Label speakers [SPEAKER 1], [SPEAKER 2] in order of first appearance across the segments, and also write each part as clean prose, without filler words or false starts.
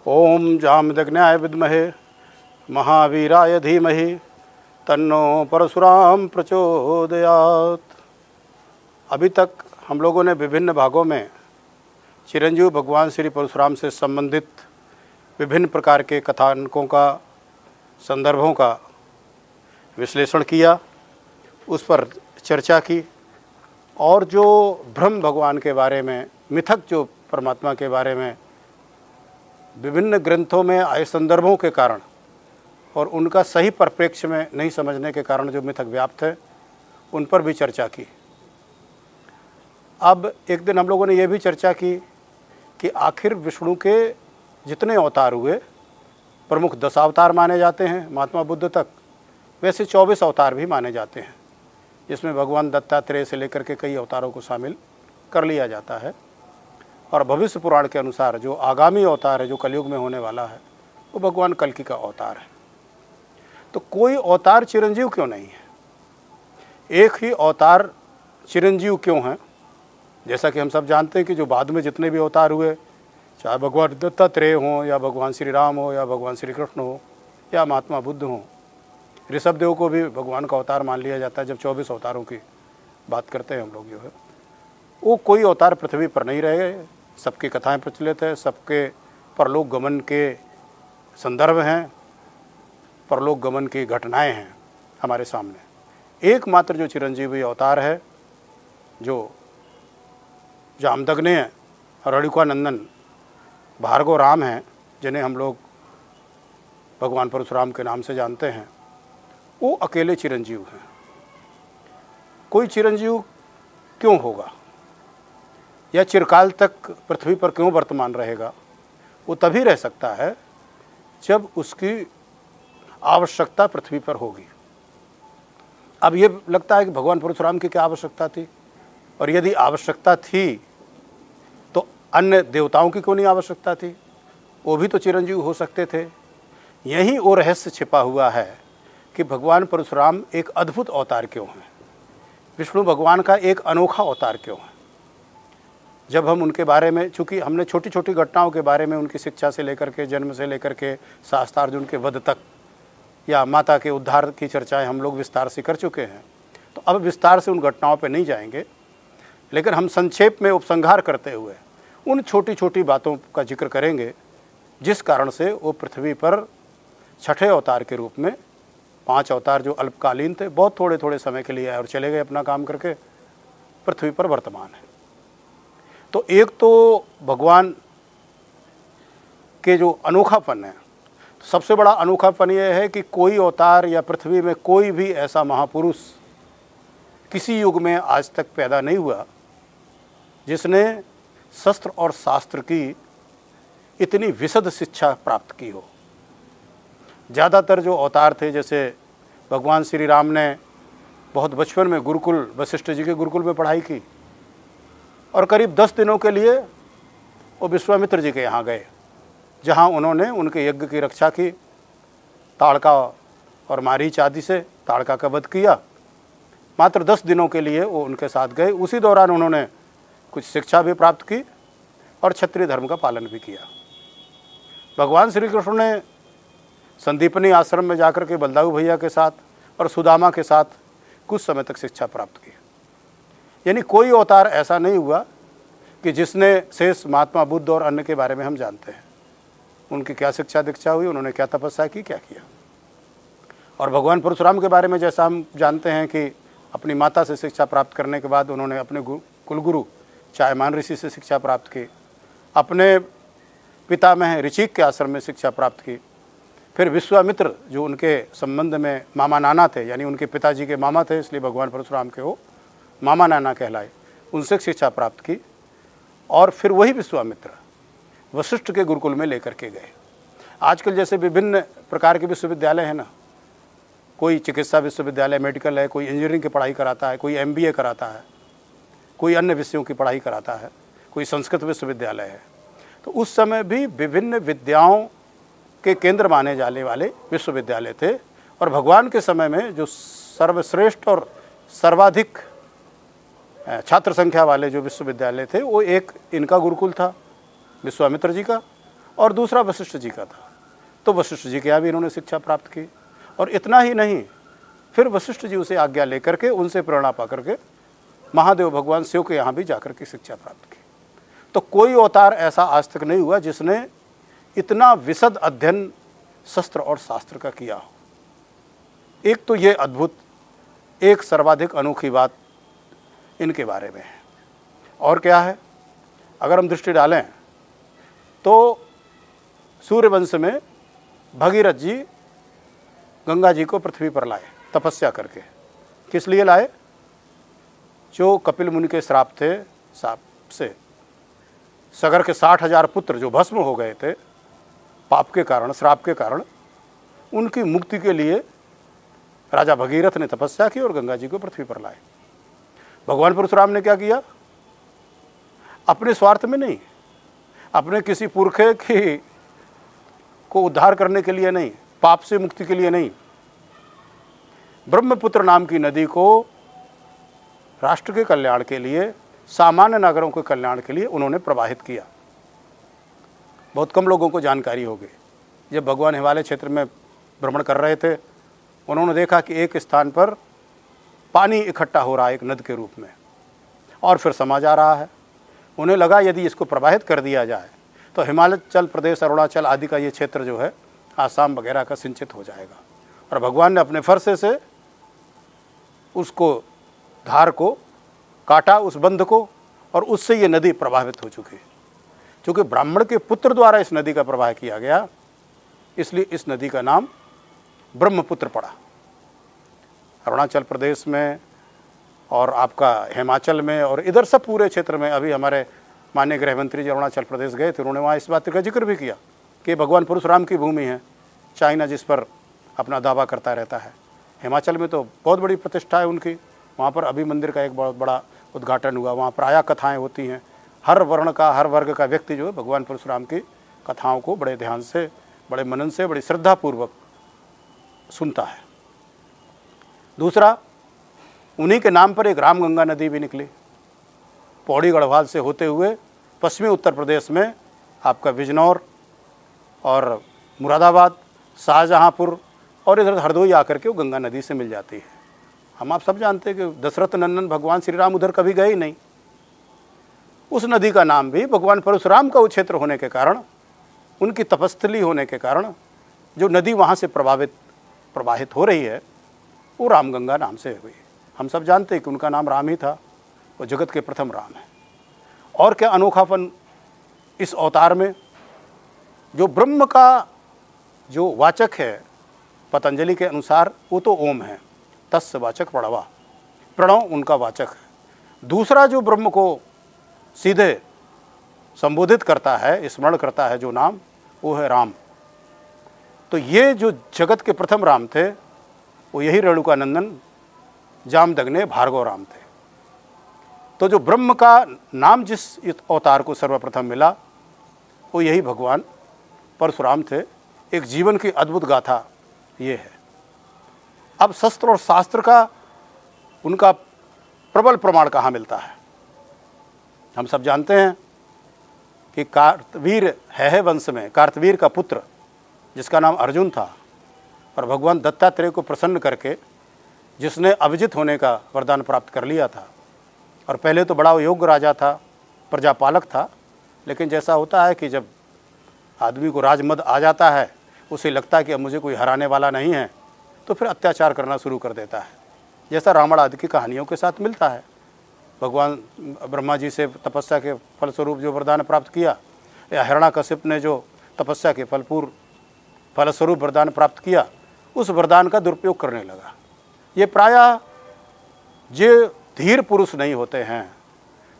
[SPEAKER 1] ओम जामदग्न्याय विद्महे महावीराय धीमहि तन्नो परशुराम प्रचोदयात्। अभी तक हम लोगों ने विभिन्न भागों में चिरंजीव भगवान श्री परशुराम से संबंधित विभिन्न प्रकार के कथानकों का, संदर्भों का विश्लेषण किया, उस पर चर्चा की और जो ब्रह्म भगवान के बारे में, मिथक जो परमात्मा के बारे में विभिन्न ग्रंथों में आए संदर्भों के कारण और उनका सही परिप्रेक्ष्य में नहीं समझने के कारण जो मिथक व्याप्त है, उन पर भी चर्चा की। अब एक दिन हम लोगों ने यह भी चर्चा की कि आखिर विष्णु के जितने अवतार हुए, प्रमुख 10 अवतार माने जाते हैं महात्मा बुद्ध तक, वैसे 24 अवतार भी माने जाते हैं, जिसमें भगवान दत्तात्रेय से लेकर के कई अवतारों को शामिल कर लिया जाता है। और भविष्य पुराण के अनुसार जो आगामी अवतार है, जो कलयुग में होने वाला है, वो भगवान कल्कि का अवतार है। तो कोई अवतार चिरंजीव क्यों नहीं है? एक ही अवतार चिरंजीव क्यों है? जैसा कि हम सब जानते हैं कि जो बाद में जितने भी अवतार हुए, चाहे भगवान दत्तात्रेय हों या भगवान श्री राम हो या भगवान श्री कृष्ण हो या महात्मा बुद्ध हों, ऋषभदेव को भी भगवान का अवतार मान लिया जाता है। जब 24 अवतारों की बात करते हैं हम लोग, जो है वो कोई अवतार पृथ्वी पर नहीं रहे। सबकी कथाएं प्रचलित है, सबके परलोक गमन के संदर्भ हैं, परलोक गमन की घटनाएं हैं हमारे सामने। एकमात्र जो चिरंजीवी अवतार है, जो जामदग्ने रेणुकानंदन भार्गव राम हैं, जिन्हें हम लोग भगवान परशुराम के नाम से जानते हैं, वो अकेले चिरंजीव हैं। कोई चिरंजीव क्यों होगा या चिरकाल तक पृथ्वी पर क्यों वर्तमान रहेगा? वो तभी रह सकता है जब उसकी आवश्यकता पृथ्वी पर होगी। अब ये लगता है कि भगवान परशुराम की क्या आवश्यकता थी, और यदि आवश्यकता थी तो अन्य देवताओं की क्यों नहीं आवश्यकता थी? वो भी तो चिरंजीव हो सकते थे। यही वो रहस्य छिपा हुआ है कि भगवान परशुराम एक अद्भुत अवतार क्यों हैं, विष्णु भगवान का एक अनोखा अवतार क्यों है। जब हम उनके बारे में, चूँकि हमने छोटी छोटी घटनाओं के बारे में, उनकी शिक्षा से लेकर के, जन्म से लेकर के शास्त्रार्जुन के वध तक, या माता के उद्धार की चर्चाएं हम लोग विस्तार से कर चुके हैं, तो अब विस्तार से उन घटनाओं पर नहीं जाएंगे, लेकिन हम संक्षेप में उपसंहार करते हुए उन छोटी छोटी बातों का जिक्र करेंगे जिस कारण से वो पृथ्वी पर छठे अवतार के रूप में, 5 अवतार जो अल्पकालीन थे, बहुत थोड़े थोड़े समय के लिए आए और चले गए अपना काम करके, पृथ्वी पर वर्तमान है। तो एक तो भगवान के जो अनोखापन है, तो सबसे बड़ा अनोखापन यह है कि कोई अवतार या पृथ्वी में कोई भी ऐसा महापुरुष किसी युग में आज तक पैदा नहीं हुआ जिसने शस्त्र और शास्त्र की इतनी विशद शिक्षा प्राप्त की हो। ज़्यादातर जो अवतार थे, जैसे भगवान श्री राम ने बहुत बचपन में गुरुकुल, वशिष्ठ जी के गुरुकुल में पढ़ाई की और करीब 10 दिनों के लिए वो विश्वामित्र जी के यहाँ गए, जहाँ उन्होंने उनके यज्ञ की रक्षा की, ताड़का और मारीच आदि से ताड़का का वध किया। मात्र 10 दिनों के लिए वो उनके साथ गए। उसी दौरान उन्होंने कुछ शिक्षा भी प्राप्त की और क्षत्रिय धर्म का पालन भी किया। भगवान श्री कृष्ण ने संदीपनी आश्रम में जाकर के बलदाऊ भैया के साथ और सुदामा के साथ कुछ समय तक शिक्षा प्राप्त की। यानी कोई अवतार ऐसा नहीं हुआ कि जिसने शेष महात्मा बुद्ध और अन्य के बारे में हम जानते हैं, उनकी क्या शिक्षा दीक्षा हुई, उन्होंने क्या तपस्या की, क्या किया। और भगवान परशुराम के बारे में जैसा हम जानते हैं कि अपनी माता से शिक्षा प्राप्त करने के बाद उन्होंने अपने कुलगुरु चायमान ऋषि से शिक्षा प्राप्त की, अपने पितामह ऋचिक के आश्रम में शिक्षा प्राप्त की, फिर विश्वामित्र जो उनके संबंध में मामा नाना थे, यानी उनके पिताजी के मामा थे, इसलिए भगवान परशुराम के वो मामा नाना कहलाए, उनसे शिक्षा प्राप्त की। और फिर वही विश्वामित्र वशिष्ठ के गुरुकुल में लेकर के गए। आजकल जैसे विभिन्न प्रकार के विश्वविद्यालय हैं ना, कोई चिकित्सा विश्वविद्यालय मेडिकल है, कोई इंजीनियरिंग की पढ़ाई कराता है, कोई MBA कराता है, कोई अन्य विषयों की पढ़ाई कराता है, कोई संस्कृत विश्वविद्यालय है। तो उस समय भी विभिन्न विद्याओं के केंद्र माने जाने वाले विश्वविद्यालय थे। और भगवान के समय में जो सर्वश्रेष्ठ और सर्वाधिक छात्र संख्या वाले जो विश्वविद्यालय थे, वो एक इनका गुरुकुल था, विश्वामित्र जी का, और दूसरा वशिष्ठ जी का था। तो वशिष्ठ जी के यहाँ भी इन्होंने शिक्षा प्राप्त की। और इतना ही नहीं, फिर वशिष्ठ जी उसे आज्ञा लेकर के, उनसे प्रेरणा पा करके महादेव भगवान शिव के यहाँ भी जाकर के शिक्षा प्राप्त की। तो कोई अवतार ऐसा आज तक नहीं हुआ जिसने इतना विशद अध्ययन शस्त्र और शास्त्र का किया हो। एक तो ये अद्भुत, एक सर्वाधिक अनोखी बात इनके बारे में है। और क्या है, अगर हम दृष्टि डालें तो सूर्यवंश में भगीरथ जी गंगा जी को पृथ्वी पर लाए तपस्या करके। किस लिए लाए? जो कपिल मुनि के श्राप थे, साप से सगर के 60,000 पुत्र जो भस्म हो गए थे पाप के कारण, श्राप के कारण, उनकी मुक्ति के लिए राजा भगीरथ ने तपस्या की और गंगा जी को पृथ्वी पर लाए। भगवान परशुराम ने क्या किया? अपने स्वार्थ में नहीं, अपने किसी पुरखे की को उद्धार करने के लिए नहीं, पाप से मुक्ति के लिए नहीं, ब्रह्मपुत्र नाम की नदी को राष्ट्र के कल्याण के लिए, सामान्य नागरिकों के कल्याण के लिए उन्होंने प्रवाहित किया। बहुत कम लोगों को जानकारी होगी। जब भगवान हिमालय क्षेत्र में भ्रमण कर रहे थे, उन्होंने देखा कि एक स्थान पर पानी इकट्ठा हो रहा है एक नद के रूप में, और फिर समा जा रहा है। उन्हें लगा यदि इसको प्रवाहित कर दिया जाए तो हिमाचल प्रदेश, अरुणाचल आदि का ये क्षेत्र जो है, आसाम वगैरह का सिंचित हो जाएगा। और भगवान ने अपने फरसे से उसको, धार को काटा, उस बंध को, और उससे ये नदी प्रभावित हो चुकी है। क्योंकि ब्राह्मण के पुत्र द्वारा इस नदी का प्रवाह किया गया, इसलिए इस नदी का नाम ब्रह्मपुत्र पड़ा। अरुणाचल प्रदेश में और आपका हिमाचल में और इधर सब पूरे क्षेत्र में, अभी हमारे माननीय गृह मंत्री जी अरुणाचल प्रदेश गए थे, उन्होंने वहाँ इस बात का जिक्र भी किया कि भगवान परशुराम की भूमि है, चाइना जिस पर अपना दावा करता रहता है। हिमाचल में तो बहुत बड़ी प्रतिष्ठा है उनकी, वहाँ पर अभी मंदिर का एक बहुत बड़ा उद्घाटन हुआ। वहाँ प्रायः कथाएँ होती हैं, हर वर्ण का, हर वर्ग का व्यक्ति जो है भगवान परशुराम की कथाओं को बड़े ध्यान से, बड़े मनन से, बड़ी श्रद्धापूर्वक सुनता है। दूसरा, उन्हीं के नाम पर एक रामगंगा नदी भी निकली, पौड़ी गढ़वाल से होते हुए पश्चिमी उत्तर प्रदेश में आपका बिजनौर और मुरादाबाद, शाहजहाँपुर और इधर हरदोई आकर के वो गंगा नदी से मिल जाती है। हम आप सब जानते हैं कि दशरथ नंदन भगवान श्री राम उधर कभी गए ही नहीं। उस नदी का नाम भी भगवान परशुराम का वो क्षेत्र होने के कारण, उनकी तपस्थली होने के कारण, जो नदी वहाँ से प्रवाहित हो रही है, वो रामगंगा नाम से हुई। हम सब जानते हैं कि उनका नाम राम ही था, वो जगत के प्रथम राम है। और क्या अनोखापन इस अवतार में, जो ब्रह्म का जो वाचक है पतंजलि के अनुसार, वो तो ओम है, तस्य वाचक प्रणवा, प्रणव उनका वाचक है। दूसरा जो ब्रह्म को सीधे संबोधित करता है, स्मरण करता है जो नाम, वो है राम। तो ये जो जगत के प्रथम राम थे, वो यही रेणुकानंदन जामदग्ने भार्गव राम थे। तो जो ब्रह्म का नाम जिस अवतार को सर्वप्रथम मिला, वो यही भगवान परशुराम थे। एक जीवन की अद्भुत गाथा ये है। अब शस्त्र और शास्त्र का उनका प्रबल प्रमाण कहाँ मिलता है? हम सब जानते हैं कि कार्तवीर है वंश में कार्तवीर का पुत्र जिसका नाम अर्जुन था, और भगवान दत्तात्रेय को प्रसन्न करके जिसने अभिजित होने का वरदान प्राप्त कर लिया था, और पहले तो बड़ा योग्य राजा था, प्रजापालक था, लेकिन जैसा होता है कि जब आदमी को राजमद आ जाता है, उसे लगता है कि अब मुझे कोई हराने वाला नहीं है, तो फिर अत्याचार करना शुरू कर देता है, जैसा रावण आदि की कहानियों के साथ मिलता है। भगवान ब्रह्मा जी से तपस्या के फलस्वरूप जो वरदान प्राप्त किया, या हिरण्याकशिप ने जो तपस्या के फलस्वरूप वरदान प्राप्त किया, उस वरदान का दुरुपयोग करने लगा। ये प्रायः जो धीर पुरुष नहीं होते हैं,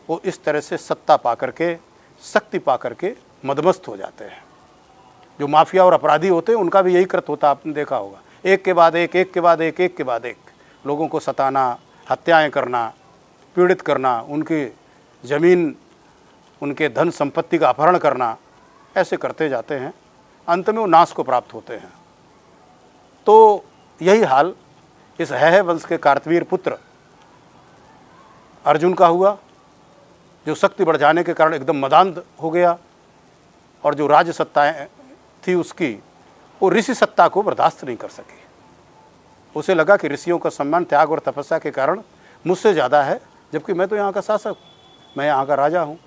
[SPEAKER 1] वो इस तरह से सत्ता पा करके, शक्ति पा करके मदमस्त हो जाते हैं। जो माफिया और अपराधी होते हैं, उनका भी यही कृत होता, आपने देखा होगा, एक के बाद एक, एक के बाद एक, एक के बाद एक लोगों को सताना, हत्याएं करना, पीड़ित करना, उनकी ज़मीन, उनके धन संपत्ति का अपहरण करना, ऐसे करते जाते हैं। अंत में वो नाश को प्राप्त होते हैं। तो यही हाल इस है वंश के कार्तवीर पुत्र अर्जुन का हुआ, जो शक्ति बढ़ जाने के कारण एकदम मदांध हो गया और जो राज सत्ताएँ थी उसकी, वो ऋषि सत्ता को बर्दाश्त नहीं कर सकी। उसे लगा कि ऋषियों का सम्मान त्याग और तपस्या के कारण मुझसे ज़्यादा है, जबकि मैं तो यहाँ का शासक, मैं यहाँ का राजा हूँ।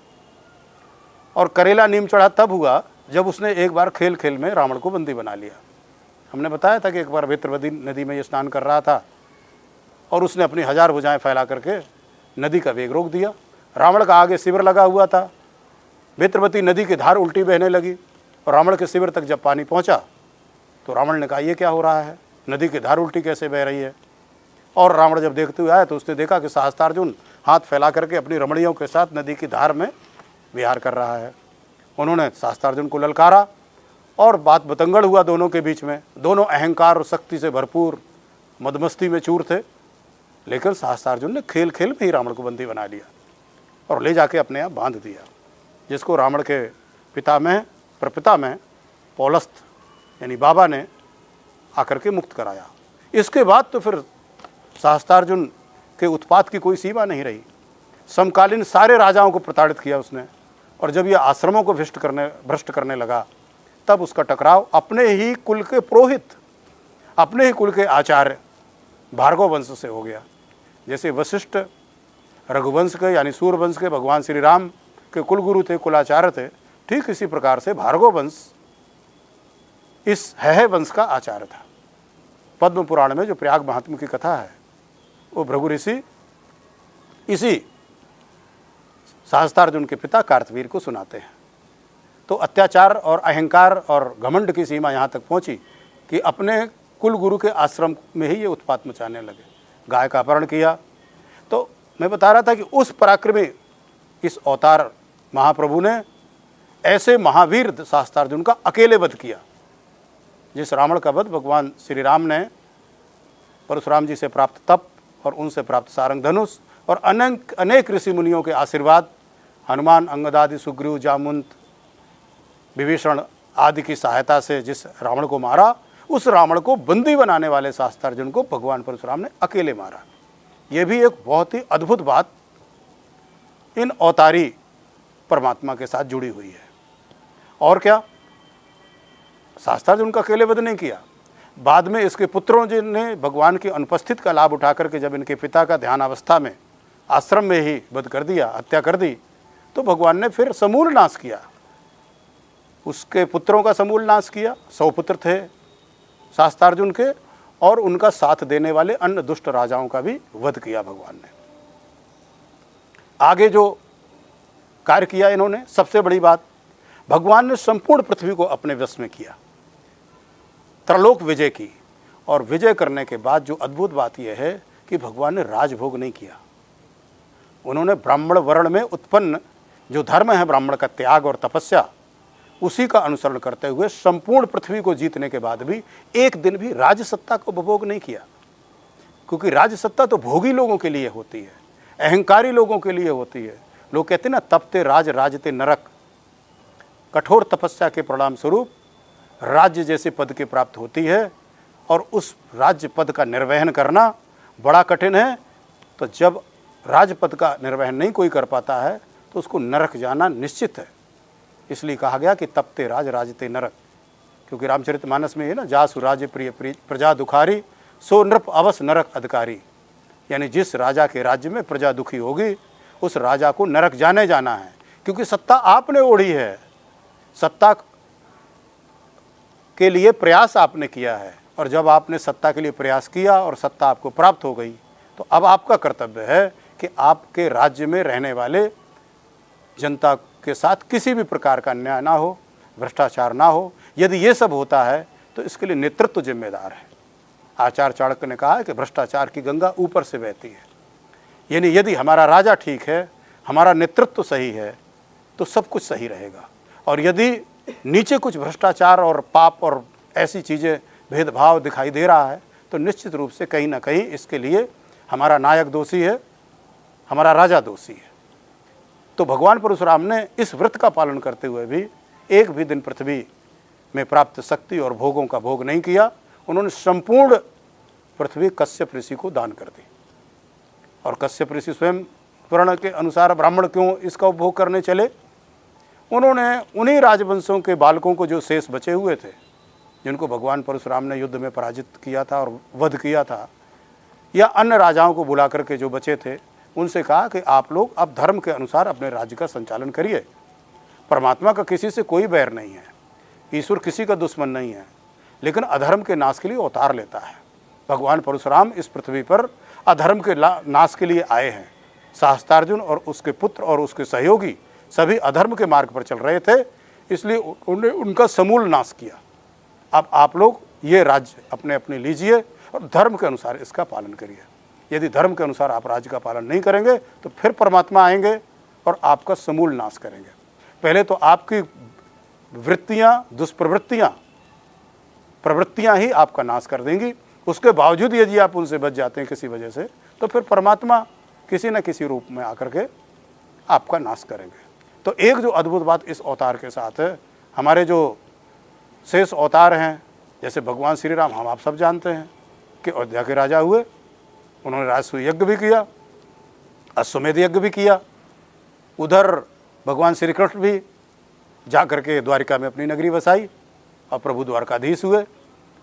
[SPEAKER 1] और करेला नीम चढ़ा तब हुआ जब उसने एक बार खेल खेल में रावण को बंदी बना लिया। हमने बताया था कि एक बार वेत्रवती नदी में ये स्नान कर रहा था और उसने अपनी 1000 भुजाएं फैला करके नदी का वेग रोक दिया। रावण का आगे शिविर लगा हुआ था, वेत्रवती नदी की धार उल्टी बहने लगी और रावण के शिविर तक जब पानी पहुंचा तो रावण ने कहा ये क्या हो रहा है, नदी की धार उल्टी कैसे बह रही है। और रावण जब देखते हुए आया तो उसने देखा कि सहस्त्रार्जुन हाथ फैला करके अपनी रमणियों के साथ नदी की धार में विहार कर रहा है। उन्होंने सहस्त्रार्जुन को ललकारा और बात बतंगड़ हुआ दोनों के बीच में। दोनों अहंकार और शक्ति से भरपूर मदमस्ती में चूर थे, लेकिन सहस्त्रार्जुन ने खेल खेल में ही रावण को बंदी बना लिया और ले जाके अपने आप बांध दिया, जिसको रावण के प्रपिता में पौलस्त यानी बाबा ने आकर के मुक्त कराया। इसके बाद तो फिर सहस्त्रार्जुन के उत्पात की कोई सीमा नहीं रही। समकालीन सारे राजाओं को प्रताड़ित किया उसने, और जब यह आश्रमों को भ्रष्ट करने लगा तब उसका टकराव अपने ही कुल के पुरोहित, अपने ही कुल के आचार्य भार्गव वंश से हो गया। जैसे वशिष्ठ रघुवंश के यानी सूर्यवंश के भगवान श्री राम के कुलगुरु थे, कुलाचार्य थे, ठीक इसी प्रकार से भार्गव वंश इस है वंश का आचार्य था। पद्म पुराण में जो प्रयाग महात्म्य की कथा है वो भृगु ऋषि इसी सहस्त्रार्जुन के पिता कार्तवीर को सुनाते हैं। तो अत्याचार और अहंकार और घमंड की सीमा यहाँ तक पहुँची कि अपने कुल गुरु के आश्रम में ही ये उत्पात मचाने लगे। गाय का अपहरण किया। तो मैं बता रहा था कि उस पराक्रमी इस अवतार महाप्रभु ने ऐसे महावीर सहस्त्रार्जुन का अकेले वध किया। जिस रावण का वध भगवान श्री राम ने परशुराम जी से प्राप्त तप और उनसे प्राप्त सारंग धनुष और अनेक ऋषि मुनियों के आशीर्वाद, हनुमान, अंगदादि, सुग्रीव, जामुंत, विभीषण आदि की सहायता से जिस रावण को मारा, उस रावण को बंदी बनाने वाले सहस्त्रार्जुन को भगवान परशुराम ने अकेले मारा। यह भी एक बहुत ही अद्भुत बात इन अवतारी परमात्मा के साथ जुड़ी हुई है। और क्या, सहस्त्रार्जुन का अकेले वध नहीं किया, बाद में इसके पुत्रों जिन्हें भगवान की अनुपस्थित का लाभ उठा करके जब इनके पिता का ध्यान अवस्था में आश्रम में ही वध कर दिया, हत्या कर दी, तो भगवान ने फिर समूल नाश किया, उसके पुत्रों का समूल नाश किया। 100 पुत्र थे सहस्त्रार्जुन के, और उनका साथ देने वाले अन्य दुष्ट राजाओं का भी वध किया भगवान ने। आगे जो कार्य किया इन्होंने, सबसे बड़ी बात, भगवान ने संपूर्ण पृथ्वी को अपने वश में किया, त्रलोक विजय की। और विजय करने के बाद जो अद्भुत बात यह है कि भगवान ने राजभोग नहीं किया। उन्होंने ब्राह्मण वर्ण में उत्पन्न जो धर्म है ब्राह्मण का, त्याग और तपस्या, उसी का अनुसरण करते हुए संपूर्ण पृथ्वी को जीतने के बाद भी एक दिन भी राजसत्ता को उपभोग नहीं किया। क्योंकि राजसत्ता तो भोगी लोगों के लिए होती है, अहंकारी लोगों के लिए होती है। लोग कहते हैं ना, तपते राज राजते नरक। कठोर तपस्या के परिणाम स्वरूप राज्य जैसे पद की प्राप्त होती है, और उस राज्य पद का निर्वहन करना बड़ा कठिन है। तो जब राजपद का निर्वहन नहीं कोई कर पाता है तो उसको नरक जाना निश्चित है। इसलिए कहा गया कि तपते राज राजते नरक, क्योंकि रामचरितमानस में है ना, जासु राज्य प्रिय प्रजा दुखारी, सो नृप अवस नरक अधिकारी। यानी जिस राजा के राज्य में प्रजा दुखी होगी उस राजा को नरक जाने जाना है, क्योंकि सत्ता आपने ओढ़ी है, सत्ता के लिए प्रयास आपने किया है। और जब आपने सत्ता के लिए प्रयास किया और सत्ता आपको प्राप्त हो गई, तो अब आपका कर्तव्य है कि आपके राज्य में रहने वाले जनता के साथ किसी भी प्रकार का अन्याय ना हो, भ्रष्टाचार ना हो। यदि ये सब होता है तो इसके लिए नेतृत्व जिम्मेदार है। आचार्य चाणक्य ने कहा है कि भ्रष्टाचार की गंगा ऊपर से बहती है। यानी यदि हमारा राजा ठीक है, हमारा नेतृत्व सही है, तो सब कुछ सही रहेगा। और यदि नीचे कुछ भ्रष्टाचार और पाप और ऐसी चीज़ें, भेदभाव दिखाई दे रहा है, तो निश्चित रूप से कहीं ना कहीं इसके लिए हमारा नायक दोषी है, हमारा राजा दोषी है। तो भगवान परशुराम ने इस व्रत का पालन करते हुए भी एक भी दिन पृथ्वी में प्राप्त शक्ति और भोगों का भोग नहीं किया। उन्होंने संपूर्ण पृथ्वी कश्यप ऋषि को दान कर दी। और कश्यप ऋषि स्वयं पुराण के अनुसार ब्राह्मण क्यों इसका उपभोग करने चले, उन्होंने उन्हीं राजवंशों के बालकों को, जो शेष बचे हुए थे, जिनको भगवान परशुराम ने युद्ध में पराजित किया था और वध किया था, या अन्य राजाओं को बुला करके जो बचे थे, उनसे कहा कि आप लोग अब धर्म के अनुसार अपने राज्य का संचालन करिए। परमात्मा का किसी से कोई बैर नहीं है, ईश्वर किसी का दुश्मन नहीं है, लेकिन अधर्म के नाश के लिए अवतार लेता है। भगवान परशुराम इस पृथ्वी पर अधर्म के नाश के लिए आए हैं। सहस्त्रार्जुन और उसके पुत्र और उसके सहयोगी सभी अधर्म के मार्ग पर चल रहे थे, इसलिए उन्होंने उनका समूल नाश किया। अब आप लोग ये राज्य अपने अपने लीजिए और धर्म के अनुसार इसका पालन करिए। यदि धर्म के अनुसार आप राज्य का पालन नहीं करेंगे तो फिर परमात्मा आएंगे और आपका समूल नाश करेंगे। पहले तो आपकी वृत्तियाँ, दुष्प्रवृत्तियाँ, प्रवृत्तियाँ ही आपका नाश कर देंगी। उसके बावजूद यदि आप उनसे बच जाते हैं किसी वजह से, तो फिर परमात्मा किसी न किसी रूप में आकर के आपका नाश करेंगे। तो एक जो अद्भुत बात इस अवतार के साथ है, हमारे जो शेष अवतार हैं, जैसे भगवान श्री राम, हम आप सब जानते हैं कि अयोध्या के राजा हुए, उन्होंने राजसूय यज्ञ भी किया, अश्वमेध यज्ञ भी किया। उधर भगवान श्री कृष्ण भी जा करके द्वारिका में अपनी नगरी बसाई और प्रभु द्वारकाधीश हुए।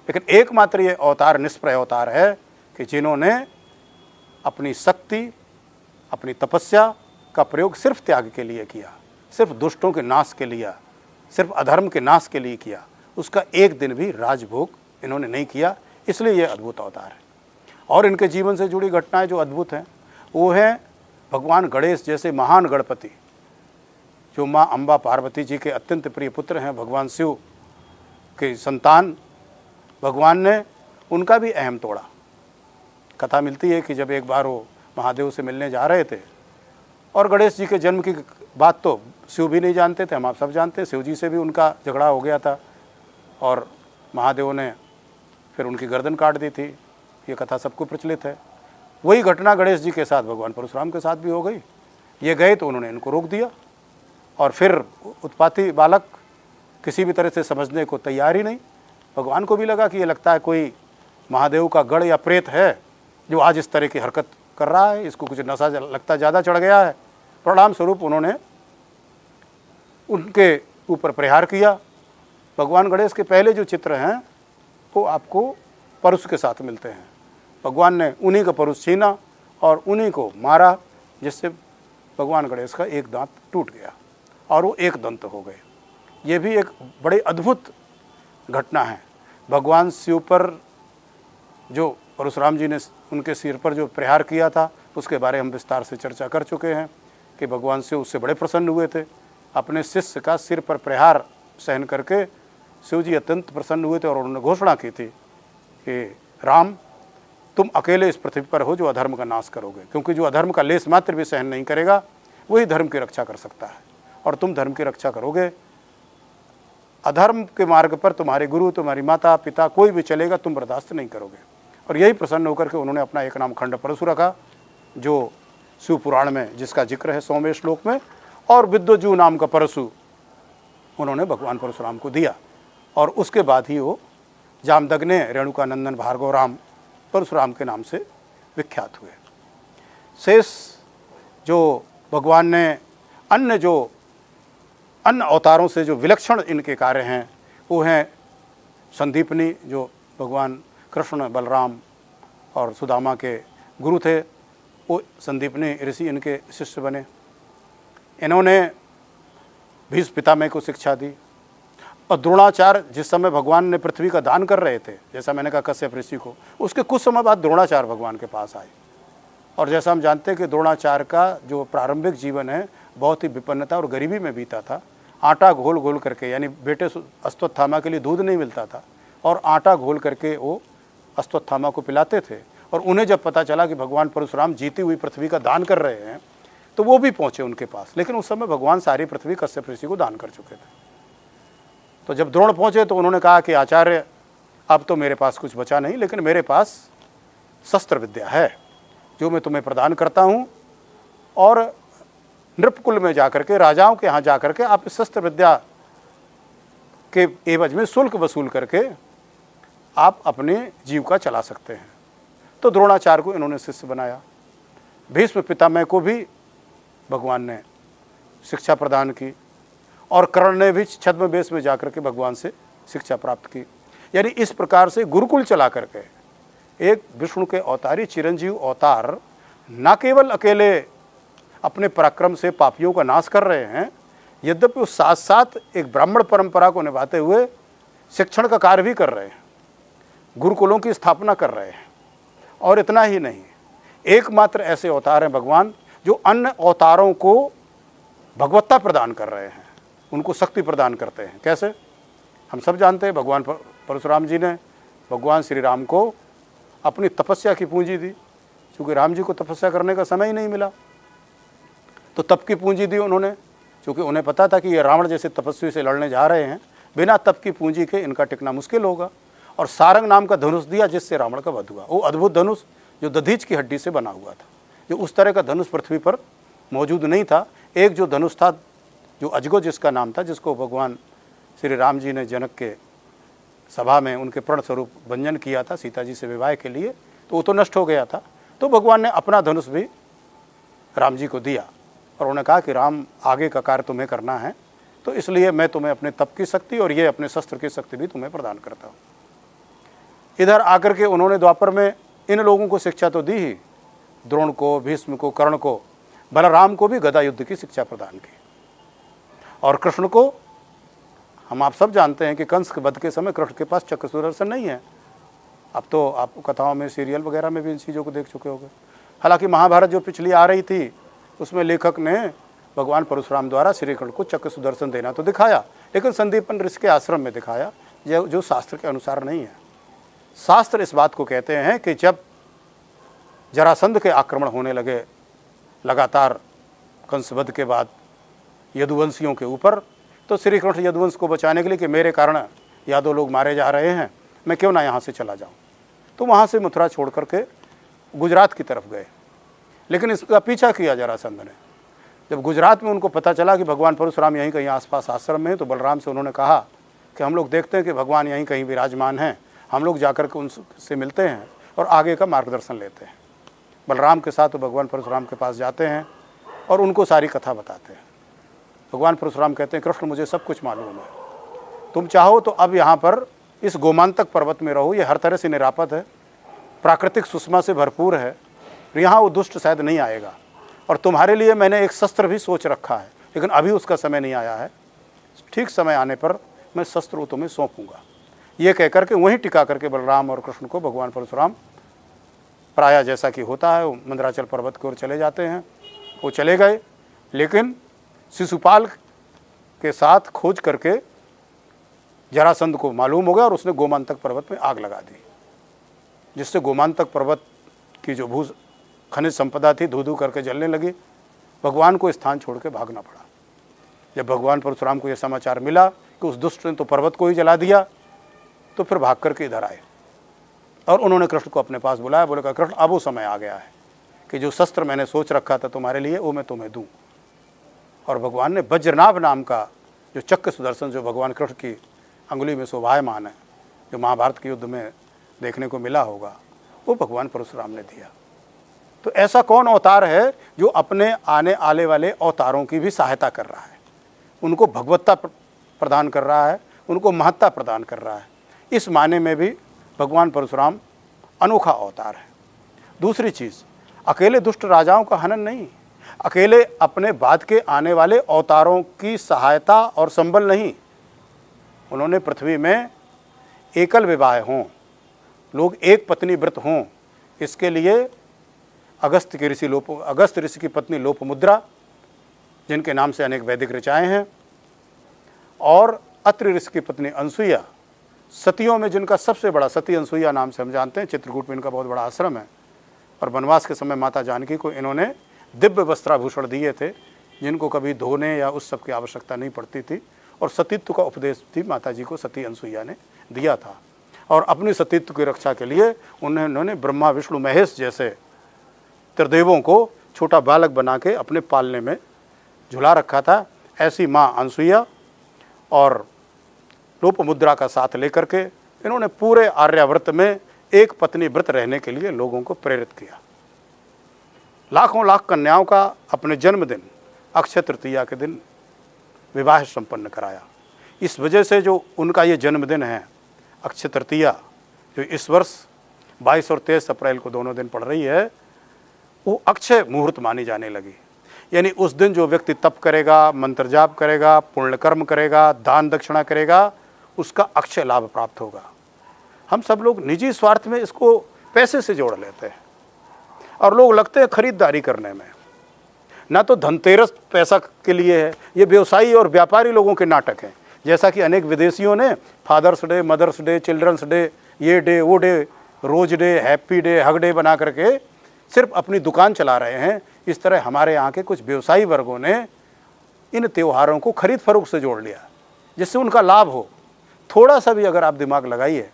[SPEAKER 1] लेकिन एकमात्र ये अवतार निष्प्रय अवतार है कि जिन्होंने अपनी शक्ति, अपनी तपस्या का प्रयोग सिर्फ त्याग के लिए किया, सिर्फ दुष्टों के नाश के लिए, सिर्फ अधर्म के नाश के लिए किया। उसका एक दिन भी राजभोग इन्होंने नहीं किया, इसलिए ये अद्भुत अवतार है। और इनके जीवन से जुड़ी घटनाएं जो अद्भुत हैं वो हैं भगवान गणेश जैसे महान गणपति, जो माँ अम्बा पार्वती जी के अत्यंत प्रिय पुत्र हैं, भगवान शिव के संतान। भगवान ने उनका भी अहम तोड़ा। कथा मिलती है कि जब एक बार वो महादेव से मिलने जा रहे थे, और गणेश जी के जन्म की बात तो शिव भी नहीं जानते थे, हम आप सब जानते हैं। शिव जी से भी उनका झगड़ा हो गया था और महादेव ने फिर उनकी गर्दन काट दी थी। ये कथा सबको प्रचलित है। वही घटना गणेश जी के साथ भगवान परशुराम के साथ भी हो गई। ये गए तो उन्होंने इनको रोक दिया, और फिर उत्पाती बालक किसी भी तरह से समझने को तैयार ही नहीं। भगवान को भी लगा कि ये लगता है कोई महादेव का गढ़ या प्रेत है जो आज इस तरह की हरकत कर रहा है, इसको कुछ नशा लगता ज़्यादा चढ़ गया है। परिणाम स्वरूप उन्होंने उनके ऊपर प्रहार किया। भगवान गणेश के पहले जो चित्र हैं वो आपको परशु के साथ मिलते हैं। भगवान ने उन्हीं का परशु छीना और उन्हीं को मारा, जिससे भगवान गणेश का एक दांत टूट गया और वो एक दंत हो गए। ये भी एक बड़ी अद्भुत घटना है। भगवान शिव पर जो परशुराम जी ने उनके सिर पर जो प्रहार किया था, उसके बारे में हम विस्तार से चर्चा कर चुके हैं कि भगवान शिव उससे बड़े प्रसन्न हुए थे। अपने शिष्य का सिर पर प्रहार सहन करके शिव जी अत्यंत प्रसन्न हुए थे और उन्होंने घोषणा की थी कि राम, तुम अकेले इस पृथ्वी पर हो जो अधर्म का नाश करोगे, क्योंकि जो अधर्म का लेस मात्र भी सहन नहीं करेगा वही धर्म की रक्षा कर सकता है, और तुम धर्म की रक्षा करोगे। अधर्म के मार्ग पर तुम्हारे गुरु, तुम्हारी माता पिता, कोई भी चलेगा, तुम बर्दाश्त नहीं करोगे। और यही प्रसन्न होकर के उन्होंने अपना एक नाम खंड परशु रखा, जो शिव पुराण में जिसका जिक्र है 100वें श्लोक में, और विद्वजू नाम का परशु उन्होंने भगवान परशुराम को दिया। और उसके बाद ही वो जामदग्ने रेणुकानंदन भार्गव राम परशुराम के नाम से विख्यात हुए। शेष जो भगवान ने अन्य अवतारों से जो विलक्षण इनके कार्य हैं वो हैं संदीपनी, जो भगवान कृष्ण, बलराम और सुदामा के गुरु थे। वो संदीपनी ऋषि इनके शिष्य बने। इन्होंने भीष्म पितामह को शिक्षा दी। और द्रोणाचार्य जिस समय भगवान ने पृथ्वी का दान कर रहे थे, जैसा मैंने कहा कश्यप ऋषि को, उसके कुछ समय बाद द्रोणाचार्य भगवान के पास आए। और जैसा हम जानते हैं कि द्रोणाचार्य का जो प्रारंभिक जीवन है बहुत ही विपन्नता और गरीबी में बीता था। आटा घोल घोल करके, यानी बेटे अश्वत्थामा के लिए दूध नहीं मिलता था और आटा घोल करके वो अश्वत्थामा को पिलाते थे। और उन्हें जब पता चला कि भगवान परशुराम जीती हुई पृथ्वी का दान कर रहे हैं तो वो भी पहुँचे उनके पास। लेकिन उस समय भगवान सारी पृथ्वी कश्यप ऋषि को दान कर चुके थे। तो जब द्रोण पहुँचे तो उन्होंने कहा कि आचार्य, अब तो मेरे पास कुछ बचा नहीं, लेकिन मेरे पास शस्त्र विद्या है जो मैं तुम्हें प्रदान करता हूँ, और नृपकुल में जाकर के, राजाओं के यहाँ जाकर के आप इस शस्त्र विद्या के एवज में शुल्क वसूल करके आप अपने जीविका चला सकते हैं। तो द्रोणाचार्य को इन्होंने शिष्य बनाया। भीष्म पितामह को भी भगवान ने शिक्षा प्रदान की। और कर्ण ने भी छद्म वेश में जाकर के भगवान से शिक्षा प्राप्त की। यानी इस प्रकार से गुरुकुल चला करके एक विष्णु के अवतारी चिरंजीव अवतार न केवल अकेले अपने पराक्रम से पापियों का नाश कर रहे हैं, यद्यपि उस साथ साथ एक ब्राह्मण परंपरा को निभाते हुए शिक्षण का कार्य भी कर रहे हैं, गुरुकुलों की स्थापना कर रहे हैं। और इतना ही नहीं, एकमात्र ऐसे अवतार हैं भगवान जो अन्य अवतारों को भगवत्ता प्रदान कर रहे हैं, उनको शक्ति प्रदान करते हैं। कैसे? हम सब जानते हैं, भगवान परशुराम जी ने भगवान श्री राम को अपनी तपस्या की पूंजी दी, क्योंकि राम जी को तपस्या करने का समय ही नहीं मिला, तो तप की पूंजी दी उन्होंने, क्योंकि उन्हें पता था कि ये रावण जैसे तपस्वी से लड़ने जा रहे हैं, बिना तप की पूंजी के इनका टिकना मुश्किल होगा। और सारंग नाम का धनुष दिया जिससे रावण का वध हुआ, वो अद्भुत धनुष जो दधीच की हड्डी से बना हुआ था, जो उस तरह का धनुष पृथ्वी पर मौजूद नहीं था। एक जो धनुष था, जो अजगो जिसका नाम था, जिसको भगवान श्री राम जी ने जनक के सभा में उनके प्रण स्वरूप भंजन किया था सीता जी से विवाह के लिए, तो वो तो नष्ट हो गया था। तो भगवान ने अपना धनुष भी राम जी को दिया और उन्होंने कहा कि राम, आगे का कार्य तुम्हें करना है, तो इसलिए मैं तुम्हें अपने तप की शक्ति और ये अपने शस्त्र की शक्ति भी तुम्हें प्रदान करता हूँ। इधर आकर के उन्होंने द्वापर में इन लोगों को शिक्षा तो दी ही, द्रोण को, भीष्म को, कर्ण को, बलराम को भी गदा युद्ध की शिक्षा प्रदान की। और कृष्ण को हम आप सब जानते हैं कि कंस के वध के समय कृष्ण के पास चक्र सुदर्शन नहीं है। अब तो आप कथाओं में, सीरियल वगैरह में भी इन चीज़ों को देख चुके होंगे। हालांकि महाभारत जो पिछली आ रही थी उसमें लेखक ने भगवान परशुराम द्वारा श्री कृष्ण को चक्र सुदर्शन देना तो दिखाया, लेकिन संदीपन ऋषि के आश्रम में दिखाया, जो शास्त्र के अनुसार नहीं है। शास्त्र इस बात को कहते हैं कि जब जरासंध के आक्रमण होने लगे लगातार कंसवध के बाद यदुवंशियों के ऊपर, तो श्री कृष्ण यदुवंश को बचाने के लिए कि मेरे कारण यादव लोग मारे जा रहे हैं, मैं क्यों ना यहाँ से चला जाऊँ, तो वहाँ से मथुरा छोड़ करके गुजरात की तरफ गए। लेकिन इसका पीछा किया जरासंध ने। जब गुजरात में उनको पता चला कि भगवान परशुराम यहीं कहीं आसपास आश्रम में हैं, तो बलराम से उन्होंने कहा कि हम लोग देखते हैं कि भगवान यहीं कहीं विराजमान हैं, हम लोग जाकर के उनसे मिलते हैं और आगे का मार्गदर्शन लेते हैं। बलराम के साथ तो भगवान परशुराम के पास जाते हैं और उनको सारी कथा बताते हैं। भगवान परशुराम कहते हैं, कृष्ण मुझे सब कुछ मालूम है, तुम चाहो तो अब यहाँ पर इस गोमांतक पर्वत में रहो, ये हर तरह से निरापद है, प्राकृतिक सुषमा से भरपूर है, यहाँ वो दुष्ट शायद नहीं आएगा, और तुम्हारे लिए मैंने एक शस्त्र भी सोच रखा है, लेकिन अभी उसका समय नहीं आया है, ठीक समय आने पर मैं शस्त्र तुम्हें सौंपूंगा। ये कहकर के वहीं टिका करके बलराम और कृष्ण को भगवान परशुराम प्रायः जैसा कि होता है वो मंदराचल पर्वत की ओर चले जाते हैं। वो चले गए, लेकिन शिशुपाल के साथ खोज करके जरासंध को मालूम हो गया और उसने गोमांतक पर्वत में आग लगा दी, जिससे गोमांतक पर्वत की जो भू खनिज संपदा थी धू धू करके जलने लगी। भगवान को स्थान छोड़ के भागना पड़ा। जब भगवान परशुराम को यह समाचार मिला कि उस दुष्ट ने तो पर्वत को ही जला दिया, तो फिर भाग करके इधर आए और उन्होंने कृष्ण को अपने पास बुलाया। बोले, कृष्ण अब वो समय आ गया है कि जो शस्त्र मैंने सोच रखा था तुम्हारे लिए वो मैं तुम्हें दूं। और भगवान ने वज्रनाभ नाम का जो चक्र सुदर्शन, जो भगवान कृष्ण की अंगुली में शोभायमान है, जो महाभारत के युद्ध में देखने को मिला होगा, वो भगवान परशुराम ने दिया। तो ऐसा कौन अवतार है जो अपने आने वाले अवतारों की भी सहायता कर रहा है, उनको भगवत्ता प्रदान कर रहा है, उनको महत्ता प्रदान कर रहा है। इस माने में भी भगवान परशुराम अनोखा अवतार है। दूसरी चीज़, अकेले दुष्ट राजाओं का हनन नहीं, अकेले अपने बाद के आने वाले अवतारों की सहायता और संबल नहीं, उन्होंने पृथ्वी में एकल विवाह हों, लोग एक पत्नी व्रत हों, इसके लिए अगस्त ऋषि की पत्नी लोपमुद्रा, जिनके नाम से अनेक वैदिक ऋचाएँ हैं, और अत्रि ऋषि की पत्नी अनसुईया, सतियों में जिनका सबसे बड़ा सती अनसुईया नाम से हम जानते हैं, चित्रकूट में इनका बहुत बड़ा आश्रम है। और वनवास के समय माता जानकी को इन्होंने दिव्य वस्त्राभूषण दिए थे, जिनको कभी धोने या उस सब की आवश्यकता नहीं पड़ती थी, और सतीत्व का उपदेश भी माता जी को सती अनसुईया ने दिया था। और अपनी सतीत्व की रक्षा के लिए उन्होंने ब्रह्मा विष्णु महेश जैसे त्रिदेवों को छोटा बालक बना के अपने पालने में झुला रखा था। ऐसी माँ अनसुईया और लोपमुद्रा का साथ लेकर के इन्होंने पूरे आर्यावर्त में एक पत्नी व्रत रहने के लिए लोगों को प्रेरित किया। लाखों लाख कन्याओं का अपने जन्मदिन अक्षय तृतीया के दिन विवाह संपन्न कराया। इस वजह से जो उनका ये जन्मदिन है अक्षय तृतीया, जो इस वर्ष 22 और 23 अप्रैल को दोनों दिन पड़ रही है, वो अक्षय मुहूर्त मानी जाने लगी। यानी उस दिन जो व्यक्ति तप करेगा, मंत्र जाप करेगा, पुण्य कर्म करेगा, दान दक्षिणा करेगा, उसका अक्षय लाभ प्राप्त होगा। हम सब लोग निजी स्वार्थ में इसको पैसे से जोड़ लेते हैं और लोग लगते हैं खरीदारी करने में। ना तो धनतेरस पैसा के लिए है, ये व्यवसायी और व्यापारी लोगों के नाटक हैं। जैसा कि अनेक विदेशियों ने Father's Day, Mother's Day, Children's Day, ये डे, वो day, rose day, happy day, hug day बना करके सिर्फ अपनी दुकान चला रहे हैं। इस तरह हमारे यहाँ के कुछ व्यवसायी वर्गों ने इन त्योहारों को खरीद फरोख्त से जोड़ लिया, जिससे उनका लाभ हो। थोड़ा सा भी अगर आप दिमाग लगाइए,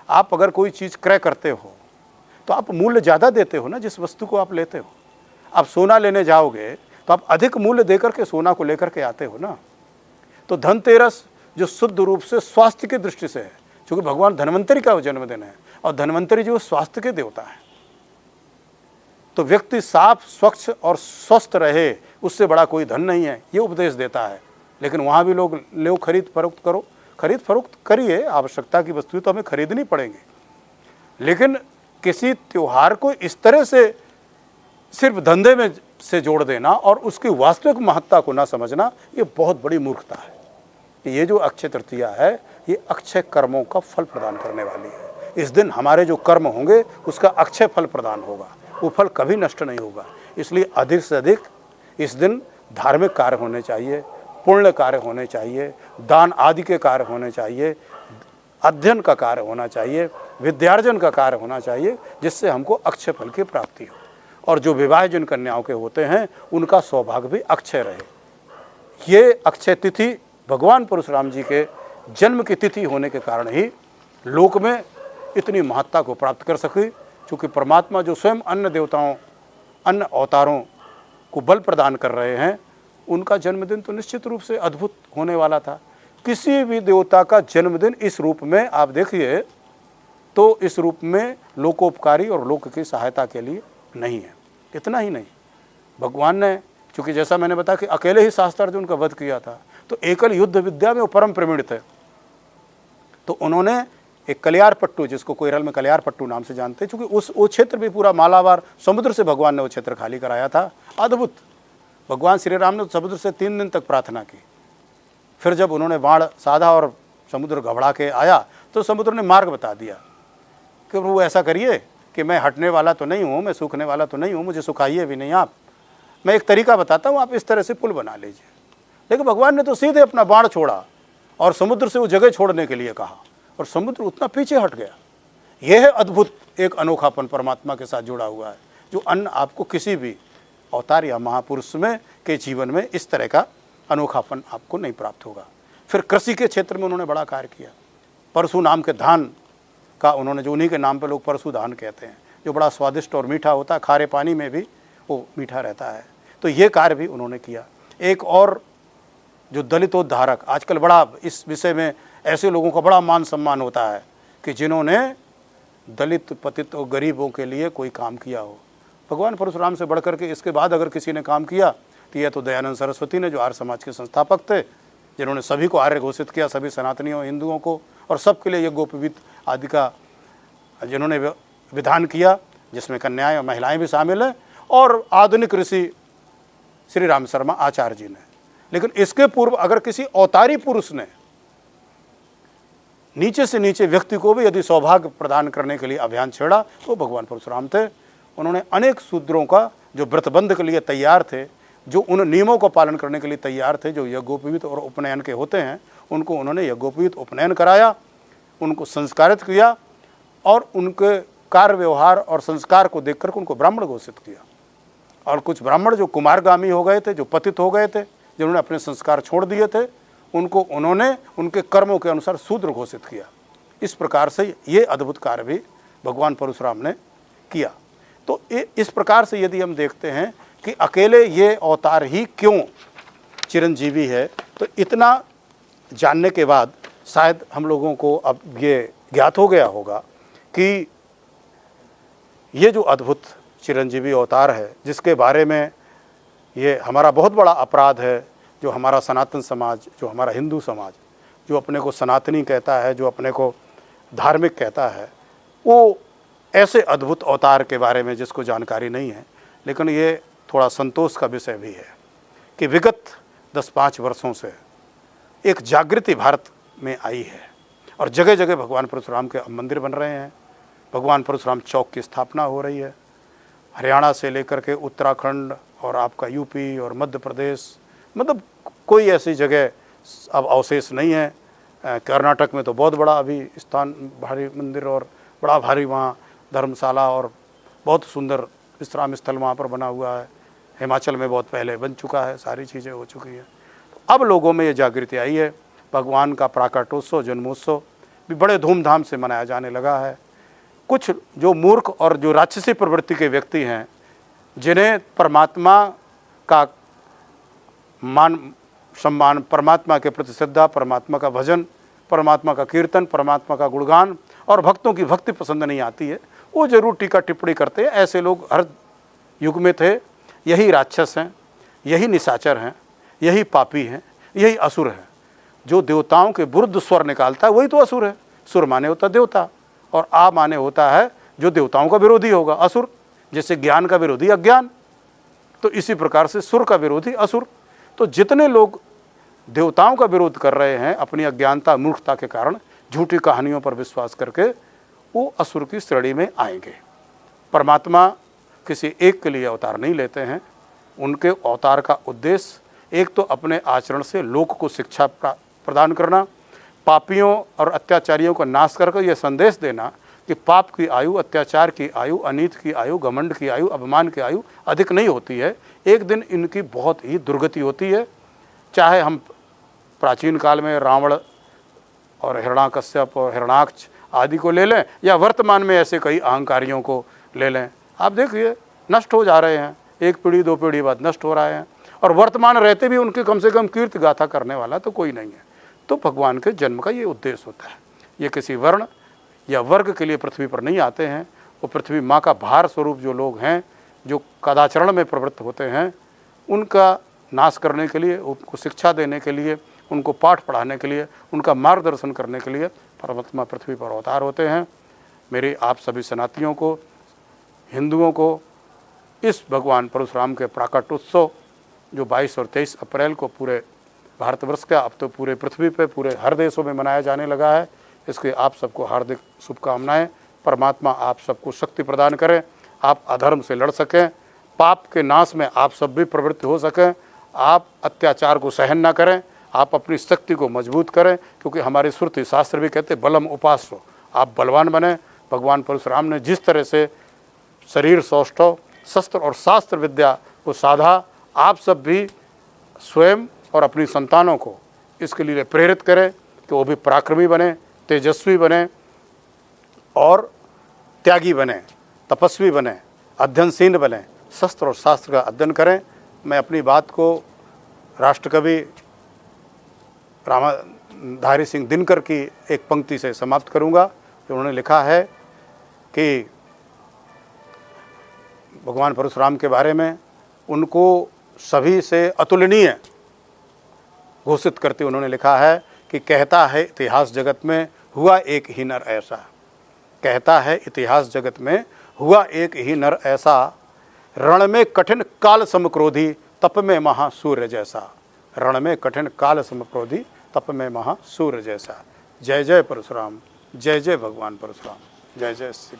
[SPEAKER 1] आप अगर कोई चीज़ क्रय करते हो तो आप मूल्य ज़्यादा देते हो ना जिस वस्तु को आप लेते हो। आप सोना लेने जाओगे तो आप अधिक मूल्य देकर के सोना को लेकर के आते हो ना। तो धनतेरस जो शुद्ध रूप से स्वास्थ्य की दृष्टि से है, क्योंकि भगवान धन्वंतरी का जन्मदिन है और धन्वंतरी जो स्वास्थ्य के देवता है, तो व्यक्ति साफ, स्वच्छ और स्वस्थ रहे, उससे बड़ा कोई धन नहीं है, ये उपदेश देता है। लेकिन वहाँ भी लोग लो खरीद फरोख्त करो, खरीद फरोख्त करिए, आवश्यकता की वस्तुएं तो हमें खरीदनी पड़ेंगी, लेकिन किसी त्योहार को इस तरह से सिर्फ धंधे में से जोड़ देना और उसकी वास्तविक महत्ता को ना समझना, ये बहुत बड़ी मूर्खता है। ये जो अक्षय तृतीया है, ये अक्षय कर्मों का फल प्रदान करने वाली है। इस दिन हमारे जो कर्म होंगे उसका अक्षय फल प्रदान होगा, वो फल कभी नष्ट नहीं होगा। इसलिए अधिक से अधिक इस दिन धार्मिक कार्य होने चाहिए, पुण्य कार्य होने चाहिए, दान आदि के कार्य होने चाहिए, अध्ययन का कार्य होना चाहिए, विद्यार्जन का कार्य होना चाहिए, जिससे हमको अक्षय फल की प्राप्ति हो। और जो विवाह जिन कन्याओं के होते हैं उनका सौभाग्य भी अक्षय रहे। ये अक्षय तिथि भगवान परशुराम जी के जन्म की तिथि होने के कारण ही लोक में इतनी महत्ता को प्राप्त कर सकी, क्योंकि परमात्मा जो स्वयं अन्य देवताओं, अन्य अवतारों को बल प्रदान कर रहे हैं, उनका जन्मदिन तो निश्चित रूप से अद्भुत होने वाला था। किसी भी देवता का जन्मदिन इस रूप में आप देखिए तो इस रूप में लोकोपकारी और लोक की सहायता के लिए नहीं है। इतना ही नहीं, भगवान ने, चूँकि जैसा मैंने बताया कि अकेले ही शास्त्रार्जुन का वध किया था, तो एकल युद्ध विद्या में वो परम प्रवीण थे। तो उन्होंने एक कलियार पट्टू, जिसको कोयरल में कलियार पट्टू नाम से जानते हैं, चूँकि वो क्षेत्र भी पूरा मालाबार समुद्र से भगवान ने वो क्षेत्र खाली कराया था। अद्भुत, भगवान श्री राम ने समुद्र से 3 दिन तक प्रार्थना की। फिर जब उन्होंने बाण साधा और समुद्र घबरा के आया तो समुद्र ने मार्ग बता दिया कि वो ऐसा करिए कि मैं हटने वाला तो नहीं हूँ, मैं सूखने वाला तो नहीं हूँ, मुझे सुखाइए भी नहीं आप, मैं एक तरीका बताता हूँ, आप इस तरह से पुल बना लीजिए। लेकिन भगवान ने तो सीधे अपना बाण छोड़ा और समुद्र से वो जगह छोड़ने के लिए कहा, और समुद्र उतना पीछे हट गया। यह है अद्भुत एक अनोखापन परमात्मा के साथ जुड़ा हुआ है, जो अन्य आपको किसी भी अवतार या महापुरुष में के जीवन में इस तरह का अनोखापन आपको नहीं प्राप्त होगा। फिर कृषि के क्षेत्र में उन्होंने बड़ा कार्य किया। परशु नाम के धान का उन्होंने, जो उन्हीं के नाम पर लोग परशु धान कहते हैं, जो बड़ा स्वादिष्ट और मीठा होता है, खारे पानी में भी वो मीठा रहता है, तो ये कार्य भी उन्होंने किया। एक और जो दलितोद्धारक, आजकल बड़ा इस विषय में ऐसे लोगों का बड़ा मान सम्मान होता है कि जिन्होंने दलित, पतित और गरीबों के लिए कोई काम किया हो। भगवान परशुराम से बढ़कर के इसके बाद अगर किसी ने काम किया तो यह तो दयानंद सरस्वती ने, जो आर्य समाज के संस्थापक थे, जिन्होंने सभी को आर्य घोषित किया, सभी सनातनियों, हिंदुओं को, और सबके लिए यज्ञोपवीत आदि का जिन्होंने विधान किया, जिसमें कन्याएं और महिलाएं भी शामिल हैं, और आधुनिक ऋषि श्री राम शर्मा आचार्य जी ने। लेकिन इसके पूर्व अगर किसी अवतारी पुरुष ने नीचे से नीचे व्यक्ति को भी यदि सौभाग्य प्रदान करने के लिए अभियान छेड़ा तो भगवान परशुराम थे। उन्होंने अनेक शूद्रों का, जो व्रतबंध के लिए तैयार थे, जो उन नियमों का पालन करने के लिए तैयार थे, जो यज्ञोपवीत और उपनयन के होते हैं, उनको उन्होंने यज्ञोपवीत उपनयन कराया, उनको संस्कारित किया, और उनके कार्य व्यवहार और संस्कार को देख कर उनको ब्राह्मण घोषित किया। और कुछ ब्राह्मण जो कुमारगामी हो गए थे, जो पतित हो गए थे, जिन्होंने अपने संस्कार छोड़ दिए थे, उनको उन्होंने उनके कर्मों के अनुसार शूद्र घोषित किया। इस प्रकार से ये अद्भुत कार्य भी भगवान परशुराम ने किया। तो इस प्रकार से यदि हम देखते हैं कि अकेले ये अवतार ही क्यों चिरंजीवी है, तो इतना जानने के बाद शायद हम लोगों को अब ये ज्ञात हो गया होगा कि ये जो अद्भुत चिरंजीवी अवतार है, जिसके बारे में ये हमारा बहुत बड़ा अपराध है जो हमारा सनातन समाज, जो हमारा हिंदू समाज, जो अपने को सनातनी कहता है, जो अपने को धार्मिक कहता है, वो ऐसे अद्भुत अवतार के बारे में जिसको जानकारी नहीं है। लेकिन ये थोड़ा संतोष का विषय भी है कि विगत 10-5 वर्षों से एक जागृति भारत में आई है और जगह जगह भगवान परशुराम के मंदिर बन रहे हैं, भगवान परशुराम चौक की स्थापना हो रही है। हरियाणा से लेकर के उत्तराखंड और आपका यूपी और मध्य प्रदेश, मतलब कोई ऐसी जगह अब अवशेष नहीं है। कर्नाटक में तो बहुत बड़ा अभी स्थान, भारी मंदिर और बड़ा भारी वहाँ धर्मशाला और बहुत सुंदर विश्राम स्थल वहाँ पर बना हुआ है। हिमाचल में बहुत पहले बन चुका है, सारी चीज़ें हो चुकी है। तो अब लोगों में ये जागृति आई है। भगवान का प्राकटोत्सव, जन्मोत्सव भी बड़े धूमधाम से मनाया जाने लगा है। कुछ जो मूर्ख और जो राक्षसी प्रवृत्ति के व्यक्ति हैं, जिन्हें परमात्मा का मान सम्मान, परमात्मा के प्रति श्रद्धा, परमात्मा का भजन, परमात्मा का कीर्तन, परमात्मा का गुणगान और भक्तों की भक्ति पसंद नहीं आती है, वो जरूर टीका टिप्पणी करते हैं। ऐसे लोग हर युग में थे। यही राक्षस हैं, यही निशाचर हैं, यही पापी हैं, यही असुर हैं। जो देवताओं के विरुद्ध स्वर निकालता है वही तो असुर है। सुर माने होता देवता और आ माने होता है जो देवताओं का विरोधी होगा, असुर। जैसे ज्ञान का विरोधी अज्ञान, तो इसी प्रकार से सुर का विरोधी असुर। तो जितने लोग देवताओं का विरोध कर रहे हैं अपनी अज्ञानता, मूर्खता के कारण, झूठी कहानियों पर विश्वास करके, वो असुर की श्रेणी में आएंगे। परमात्मा किसी एक के लिए अवतार नहीं लेते हैं। उनके अवतार का उद्देश्य एक तो अपने आचरण से लोक को शिक्षा प्रदान करना, पापियों और अत्याचारियों को नाश करके यह संदेश देना कि पाप की आयु, अत्याचार की आयु, अनीत की आयु, घमंड की आयु, अपमान की आयु अधिक नहीं होती है। एक दिन इनकी बहुत ही दुर्गति होती है। चाहे हम प्राचीन काल में रावण और हिरण्याकश्यप और हिरण्याक्ष आदि को ले लें या वर्तमान में ऐसे कई अहंकारियों को ले लें, आप देखिए नष्ट हो जा रहे हैं। एक पीढ़ी 2 पीढ़ी बाद नष्ट हो रहे हैं और वर्तमान रहते भी उनके कम से कम कीर्ति गाथा करने वाला तो कोई नहीं है। तो भगवान के जन्म का ये उद्देश्य होता है। ये किसी वर्ण या वर्ग के लिए पृथ्वी पर नहीं आते हैं। वो पृथ्वी माँ का भार स्वरूप जो लोग हैं, जो कदाचरण में प्रवृत्त होते हैं, उनका नाश करने के लिए, उनको शिक्षा देने के लिए, उनको पाठ पढ़ाने के लिए, उनका मार्गदर्शन करने के लिए परमात्मा पृथ्वी पर अवतार होते हैं। मेरे आप सभी सनातनियों को, हिंदुओं को इस भगवान परशुराम के प्राकटोत्सव जो 22 और 23 अप्रैल को पूरे भारतवर्ष का, अब तो पूरे पृथ्वी पे, पूरे हर देशों में मनाया जाने लगा है, इसके आप सबको हार्दिक शुभकामनाएं। परमात्मा आप सबको शक्ति प्रदान करें, आप अधर्म से लड़ सकें, पाप के नाश में आप सब भी प्रवृत्त हो सकें, आप अत्याचार को सहन ना करें, आप अपनी शक्ति को मजबूत करें, क्योंकि हमारे श्रुति शास्त्र भी कहते बलम उपासो, आप बलवान बने। भगवान परशुराम ने जिस तरह से शरीर सौष्ठव, शस्त्र और शास्त्र विद्या को साधा, आप सब भी स्वयं और अपनी संतानों को इसके लिए प्रेरित करें कि वो भी पराक्रमी बने, तेजस्वी बने और त्यागी बने, तपस्वी बने, अध्ययनशील बने, शस्त्र और शास्त्र का अध्ययन करें। मैं अपनी बात को राष्ट्रकवि रामाधारी सिंह दिनकर की एक पंक्ति से समाप्त करूंगा। जो उन्होंने लिखा है कि भगवान परशुराम के बारे में, उनको सभी से अतुलनीय घोषित करते उन्होंने लिखा है कि कहता है इतिहास जगत में हुआ एक ही नर ऐसा, कहता है इतिहास जगत में हुआ एक ही नर ऐसा, रण में कठिन काल समक्रोधी, तप में महासूर्य जैसा। रण में कठिन काल समक्रोधी, तप में महासूर्य जैसा। जय जय परशुराम, जय जय भगवान परशुराम, जय जय श्री।